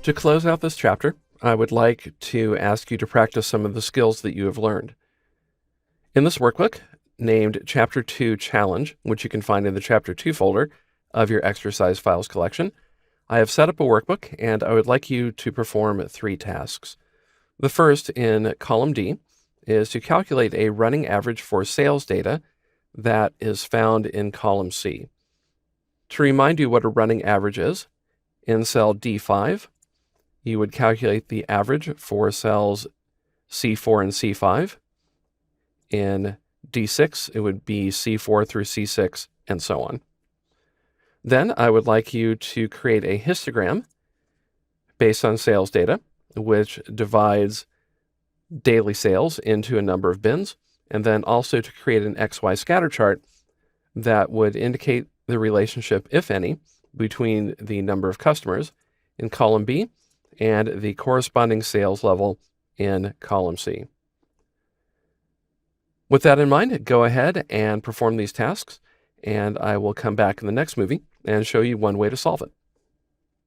To close out this chapter, I would like to ask you to practice some of the skills that you have learned. In this workbook, named Chapter 2 Challenge, which you can find in the Chapter 2 folder of your exercise files collection, I have set up a workbook and I would like you to perform 3 tasks. The first, in column D, is to calculate a running average for sales data that is found in column C. To remind you what a running average is, in cell D5, you would calculate the average for cells C4 and C5. In D6, it would be C4 through C6, and so on. Then I would like you to create a histogram based on sales data, which divides daily sales into a number of bins, and then also to create an XY scatter chart that would indicate the relationship, if any, between the number of customers in column B and the corresponding sales level in column C. With that in mind, go ahead and perform these tasks, and I will come back in the next movie and show you one way to solve it.